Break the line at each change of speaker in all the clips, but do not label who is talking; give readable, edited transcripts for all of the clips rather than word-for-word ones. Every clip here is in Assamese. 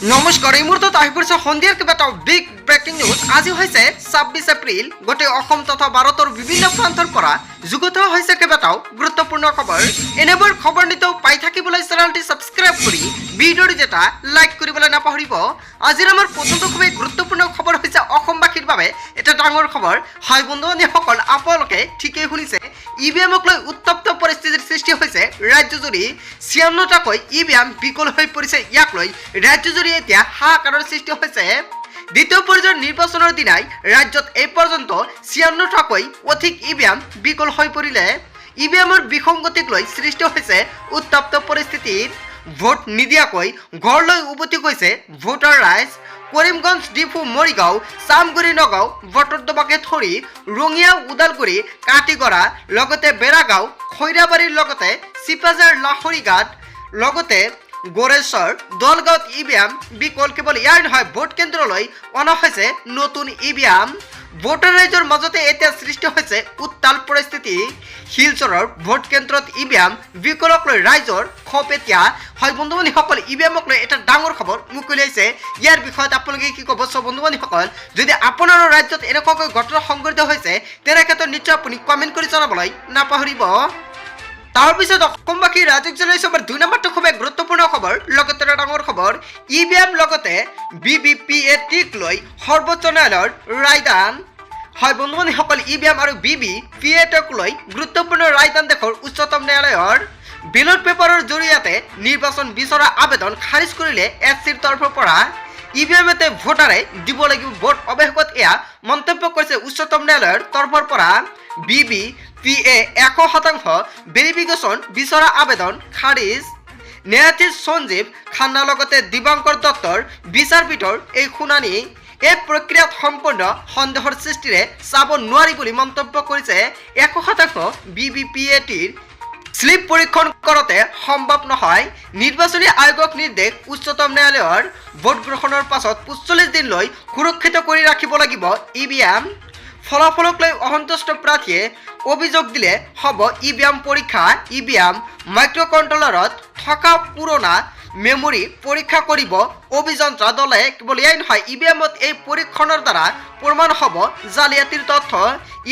নমস্কাৰ এই মুহূৰ্তত আহি পৰিছে সন্ধিয়াৰ কিবা এটা বিগ ব্ৰেকিং নিউজ। আজি হৈছে ২৬ এপ্ৰিল। গোটেই অসম তথা ভাৰতৰ বিভিন্ন প্ৰান্তৰ পৰা যুগুত হৈছে কেইবাটাও গুৰুত্বপূৰ্ণ খবৰ। এনেবোৰ খবৰ নিতৌ পাই থাকিবলৈ চেনেলটি ছাবস্ক্ৰাইব কৰি ভিডিঅ'টো যেটা লাইক কৰিবলৈ নাপাহৰিব। আজিৰ আমাৰ প্ৰথমটো খুবেই গুৰুত্বপূৰ্ণ খবৰ হৈছে অসমবাসীৰ বাবে এটা ডাঙৰ খবৰ। হয় বন্ধুসকল, আপোনালোকে ঠিকেই শুনিছে, ইভিএমক লৈ উত্তপ্ত পৰিস্থিতিৰ সৃষ্টি হৈছে ৰাজ্যজুৰি। ৫৬টাকৈ ইভিএম বিকল হৈ পৰিছে। ইয়াক লৈ ৰাজ্যজুৰি এতিয়া হাহাকাৰৰ সৃষ্টি হৈছে। দ্বিতীয় পৰ্যায়ৰ নিৰ্বাচনৰ দিনাই ৰাজ্যত এই পৰ্যন্ত ৫৬টাকৈ অধিক ইভিএম বিকল হৈ পৰিলে। ইভিএমৰ বিসংগতিক লৈ সৃষ্টি হৈছে উত্তপ্ত পৰিস্থিতিৰ। ভোট নিদিয়াকৈ ঘৰলৈ উভতি গৈছে ভোটাৰ ৰাইজ। কৰিমগঞ্জ, ডিফু, মৰিগাঁও, চামগুৰি, নগাঁও, বটদ্ৰৱাকে ধৰি ৰঙিয়া, ওদালগুৰি, কাটিগড়া, লগতে বেৰাগাঁও, খৈৰাবাৰীৰ লগতে চিপাঝাৰ, লাহৰীঘাট, লগতে গড়েশ্বৰ, দলগাঁৱত ইভিএম বিকল। কেৱল ইয়াৰ নহয়, ভোট কেন্দ্ৰলৈ অনা হৈছে নতুন ইভিএম। ভোটাৰ ৰাইজৰ মাজতে এতিয়া সৃষ্টি হৈছে উত্তাল পৰিস্থিতি। শিলচৰৰ ভোট কেন্দ্ৰত ইভিএম বিকলক লৈ ৰাইজৰ ক্ষোভ এতিয়া। হয় বন্ধু-বান্ধৱীসকল, ইভিএমক লৈ এটা ডাঙৰ খবৰ মুকলি হৈছে। ইয়াৰ বিষয়ত আপোনালোকে কি ক'ব? চ' বন্ধু-বান্ধৱীসকল, যদি আপোনাৰো ৰাজ্যত এনেকুৱাকৈ ঘটনা সংঘটিত হৈছে তেনে ক্ষেত্ৰত নিশ্চয় আপুনি কমেণ্ট কৰি জনাবলৈ নাপাহৰিব। তাৰপিছত অসমবাসী ৰাজ্যিক জনাইছে আমাৰ ২ নম্বৰটো খুবেই গুৰুত্বপূৰ্ণ খবৰ, লগতে এটা ডাঙৰ খবৰ। ইভিএম লগতে BVPATক লৈ সৰ্বোচ্চ ন্যায়ালয়ৰ ৰায়দান। হয় বন্ধু-বান্ধৱীসকল, ইভিএম আৰু BVPATক লৈ গুৰুত্বপূৰ্ণ ৰায়দান দেশৰ উচ্চতম ন্যায়ালয়ৰ। বেলট পেপাৰৰ জৰিয়তে নিৰ্বাচন বিচৰা আবেদন খাৰিজ কৰিলে SCৰ তৰফৰ পৰা। ইভিএমতে ভোটাৰে দিব লাগিব ভোট অৱশেষত এয়া মন্তব্য কৰিছে উচ্চতম ন্যায়ালয়ৰ তৰফৰ পৰা। BVPA ১০০% ভেৰিফিকেশ্যন বিচৰা আবেদন খাৰিজ। ন্যায়াধীশ সঞ্জীৱ খান্নাৰ লগতে দিবাংকৰ দত্তৰ বিচাৰপীঠৰ এই শুনানি। এই প্ৰক্ৰিয়াত সম্পূৰ্ণ সন্দেহৰ সৃষ্টিৰে চাব নোৱাৰি বুলি মন্তব্য কৰিছে। ১০০% BVPATৰ স্লিপ পৰীক্ষণ কৰোঁতে সম্ভৱ নহয়। নিৰ্বাচনী আয়োগক নিৰ্দেশ উচ্চতম ন্যায়ালয়ৰ। ভোট গ্ৰহণৰ পাছত ৪৫ দিনলৈ সুৰক্ষিত কৰি ৰাখিব লাগিব ইভিএম। ফলাফলক লৈ অসন্তুষ্ট প্ৰাৰ্থীয়ে অভিযোগ দিলে হ'ব ইভিএম পৰীক্ষা। ইভিএম মাইক্ৰ'কণ্ট্ৰলাৰত থকা পুৰণা মেমৰি পৰীক্ষা কৰিব অভিযন্তা দলে। কেৱল এয়াই নহয়, ইভিএমত এই পৰীক্ষণৰ দ্বাৰা প্ৰমাণ হ'ব জালিয়াতিৰ তথ্য।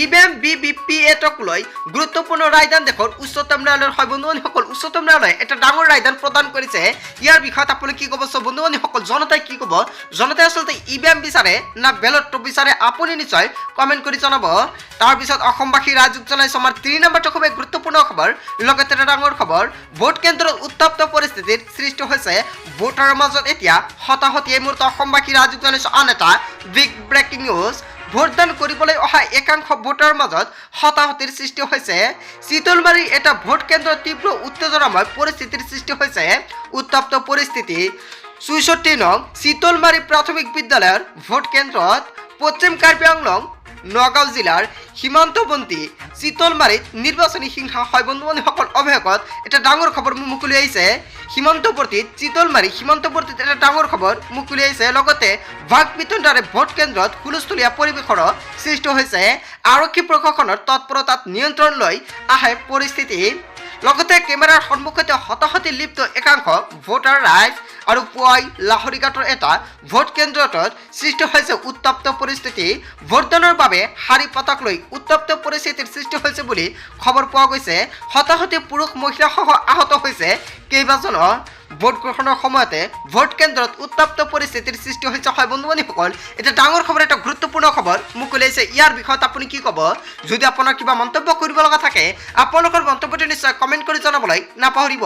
ইভিএম BVPATক লৈ গুৰুত্বপূৰ্ণ ৰায়দান দেশৰ উচ্চতম ন্যায়ালয়ৰ। হয় বন্ধু-বান্ধৱীসকল, উচ্চতম ন্যায়ালয়ে এটা ডাঙৰ ৰায়দান প্ৰদান কৰিছে। ইয়াৰ বিষয়ত আপুনি কি ক'ব? চ' বন্ধু-বান্ধৱীসকল, জনতাই কি ক'ব? জনতাই আচলতে ইভিএম বিচাৰে না বেলট বিচাৰে? আপুনি নিশ্চয় কমেণ্ট কৰি জনাব। তাৰপিছত অসমবাসী ৰাজ্যক জনাইছো আমাৰ ৩ নম্বৰটো খুবেই গুৰুত্বপূৰ্ণ খবৰ, লগতে এটা ডাঙৰ খবৰ। ভোট কেন্দ্ৰত উত্তপ্ত পৰিস্থিতিৰ সৃষ্টি হৈছে। ভোটাৰৰ মাজত এতিয়া হতাহতি। এই মুহূৰ্তত অসমবাসী ৰাজ্যক জনাইছো আন এটা বিগ ব্ৰেকিং নিউজ। ভোটদান কৰিবলৈ অহা একাংশ ভোটাৰৰ মাজত হতাহতিৰ সৃষ্টি হৈছে। চিতলমাৰীৰ এটা ভোট কেন্দ্ৰত তীব্ৰ উত্তেজনাময় পৰিস্থিতিৰ সৃষ্টি হৈছে। উত্তপ্ত পৰিস্থিতি ৬৪ নং চিতলমাৰী প্ৰাথমিক বিদ্যালয়ৰ ভোট কেন্দ্ৰত। পশ্চিম কাৰ্বি আংলং নগাঁও জিলাৰ সীমান্তৱৰ্তী চিতলমাৰীত নিৰ্বাচনী হিংসা। হয় বন্ধু-বান্ধৱীসকল, অৱশেষত এটা ডাঙৰ খবৰ মুকলি আহিছে। সীমান্তৱৰ্তীত চিতলমাৰী সীমান্তৱৰ্তীত এটা ডাঙৰ খবৰ মুকলি আহিছে। লগতে বাক বিতণ্ডাৰে ভোট কেন্দ্ৰত হুলস্থুলীয়া পৰিৱেশৰ সৃষ্টি হৈছে। আৰক্ষী প্ৰশাসনৰ তৎপৰতাত নিয়ন্ত্ৰণ লৈ আহে পৰিস্থিতি। লগতে কেমেৰাৰ সন্মুখতে হতাহতি লিপ্ত একাংশ ভোটাৰ ৰাইজ। আৰু পুৱাই লাহৰীঘাটৰ এটা ভোট কেন্দ্ৰত সৃষ্টি হৈছে উত্তপ্ত পৰিস্থিতি। ভোটদানৰ বাবে শাৰী পাতাক লৈ উত্তপ্ত পৰিস্থিতিৰ সৃষ্টি হৈছে বুলি খবৰ পোৱা গৈছে। হতাহতি পুৰুষ মহিলাসহ আহত হৈছে কেইবাজনো। ভোট গ্ৰহণৰ সময়তে ভোট কেন্দ্ৰত উত্তপ্ত পৰিস্থিতিৰ সৃষ্টি হৈছে। হয় বন্ধু-বান্ধৱীসকল, এটা ডাঙৰ খবৰ, এটা গুৰুত্বপূৰ্ণ খবৰ মুকলি হৈছে। ইয়াৰ বিষয়ত আপুনি কি ক'ব? যদি আপোনাৰ কিবা মন্তব্য কৰিব লগা থাকে আপোনালোকৰ মন্তব্যটো নিশ্চয় কমেণ্ট কৰি জনাবলৈ নাপাহৰিব।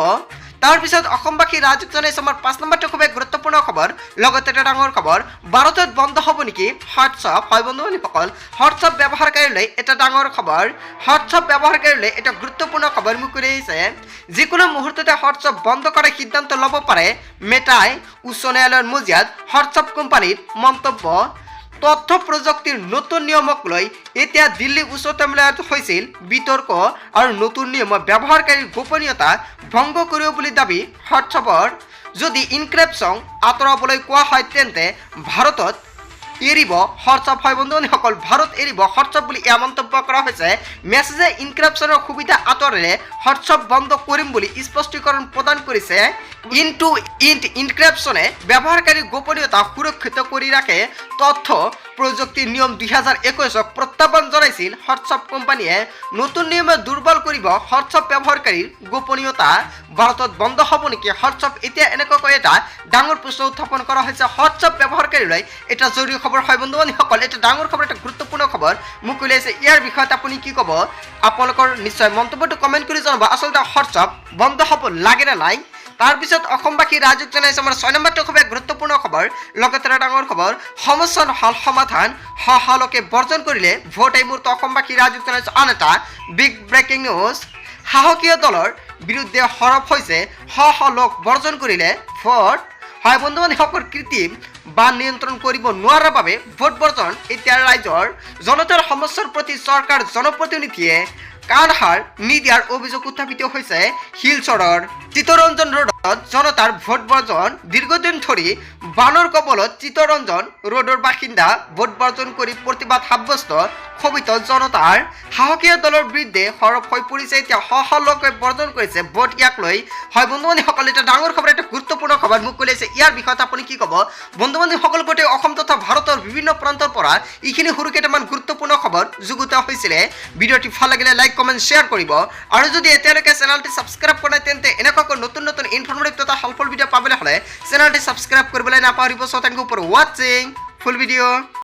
তাৰপিছত অসমবাসী ৰাজ্যক জনাইছে আমাৰ ৫ নম্বৰটো খুবেই গুৰুত্বপূৰ্ণ খবৰ, লগতে এটা ডাঙৰ খবৰ। ভাৰতত বন্ধ হ'ব নেকি হোৱাটছআপ? হয় বন্ধু-বান্ধৱীসকল, হোৱাটছআপ ব্যৱহাৰকাৰীলৈ এটা ডাঙৰ খবৰ। হোৱাটছআপ ব্যৱহাৰকাৰীলৈ এটা গুৰুত্বপূৰ্ণ খবৰ মুকলি আহিছে। যিকোনো মুহূৰ্ততে হোৱাটছআপ বন্ধ কৰাৰ সিদ্ধান্ত ল'ব পাৰে মেটাই। উচ্চ ন্যায়ালয়ৰ মজিয়াত হোৱাটছআপ কোম্পানীৰ মন্তব্য। তথ্য প্ৰযুক্তিৰ নতুন নিয়মক লৈ এতিয়া দিল্লী উচ্চতম ন্যায়ালয়ত হৈছিল বিতৰ্ক। আৰু নতুন নিয়ম ব্যৱহাৰকাৰীৰ গোপনীয়তা ভংগ কৰিব বুলি দাবী হোৱাটছআপৰ। যদি ইনক্ৰিপশ্যন আঁতৰাবলৈ কোৱা হয় তেন্তে ভাৰতত এৰিব হোৱাটছআপ হয় বন্ধুসকল ভাৰত এৰিব হোৱাটছআপ বুলি এয়া মন্তব্য কৰা হৈছে মেছেজে ইনক্ৰিপশ্যনৰ সুবিধা আঁতৰেৰে হোৱাটছআপ বন্ধ কৰিম বুলি স্পষ্টীকৰণ প্ৰদান কৰিছে ইনটু ইণ্ট ইনক্ৰিপশ্যনে ব্যৱহাৰকাৰীৰ গোপনীয়তা সুৰক্ষিত কৰি ৰাখে তথ্য প্ৰযুক্তি নিয়ম 2021ক প্ৰত্যাহ্বান জনাইছিল হোৱাটছআপ কোম্পানীয়ে নতুন নিয়মে দুৰ্বল কৰিব হোৱাটছআপ ব্যৱহাৰকাৰীৰ গোপনীয়তা ভাৰতত বন্ধ হ'ব নেকি হোৱাটছআপ এতিয়া এনেকৈ এটা ডাঙৰ প্ৰশ্ন উত্থাপন কৰা হৈছে হোৱাটছআপ ব্যৱহাৰকাৰীলৈ এটা জৰুৰী খবৰ হয় বন্ধুসকল এটা ডাঙৰ খবৰ এটা গুৰুত্বপূৰ্ণ খবৰ মোক উলিয়াইছে ইয়াৰ বিষয়ত আপুনি কি ক'ব আপোনালোকৰ নিশ্চয় মন্তব্যটো কমেণ্ট কৰি জনাব আচলতে হোৱাটছআপ বন্ধ হ'ব লাগে নে নাই তাৰপিছত অসমবাসী ৰাজুক জনাইছে আমাৰ 6 নম্বৰটো খুব গুৰুত্বপূৰ্ণ খবৰ লগতে ডাঙৰ খবৰ সমস্যা নহল সমাধান লোকে বৰ্জন কৰিলে ভোট এই মুহূৰ্তে অসমবাসী ৰাজুক জনাইছে আন এটা বিগ ব্ৰেকিং নিউজ সাহসীয় দলৰ বিৰুদ্ধে সৰব হৈছে লোক বৰ্জন কৰিলে ভোট হয় বন্ধুসকল কৃত্ৰিম বা নিয়ন্ত্ৰণ কৰিব নোৱাৰাৰ বাবে ভোট বৰ্জন এতিয়া ৰাজ্যৰ জনতাৰ সমস্যাৰ প্ৰতি চৰকাৰ জনপ্ৰতিনিধিয়ে কাণসাৰ নিদিয়াৰ অভিযোগ উত্থাপিত হৈছে শিলচৰৰ চিত্তৰঞ্জন ৰোডত জনতাৰ ভোট বৰ্জন দীৰ্ঘদিন ধৰি বানৰ কবলত চিত্তৰঞ্জন ৰোডৰ বাসিন্দা ভোট বৰ্জন কৰি প্ৰতিবাদ সাব্যস্ত ক্ষোভিত জনতাৰ সাহসীয় দলৰ বিৰুদ্ধে সৰব হৈ পৰিছে এতিয়া লোকে বৰ্জন কৰিছে ভোট ইয়াক লৈ হয় বন্ধুসকল এটা ডাঙৰ খবৰ এটা গুৰুত্বপূৰ্ণ খবৰ মোক উলিয়াইছে ইয়াৰ বিষয়ত আপুনি কি ক'ব বন্ধুসকল গোটেই অসম তথা ভাৰতৰ বিভিন্ন প্ৰান্তৰ পৰা এইখিনি সৰু কেইটামান গুৰুত্বপূৰ্ণ খবৰ যুগুত হৈছিলে ভিডিঅ'টি ভাল লাগিলে লাইক কমেণ্ট শ্বেয়াৰ কৰিব আৰু যদি এতিয়ালৈকে চেনেলটি ছাবস্ক্ৰাইব কৰা নাই তেন্তে এনেকুৱাকৈ নতুন নতুন ইনফৰ্মেটিভ তথা হেল্পফুল ভিডিঅ' পাবলৈ হ'লে চেনেলটি ছাবস্ক্ৰাইব কৰিবলৈ নাপাহৰিব সো থেংক ইউ ফৰ ৱাচিং ফুল ভিডিঅ'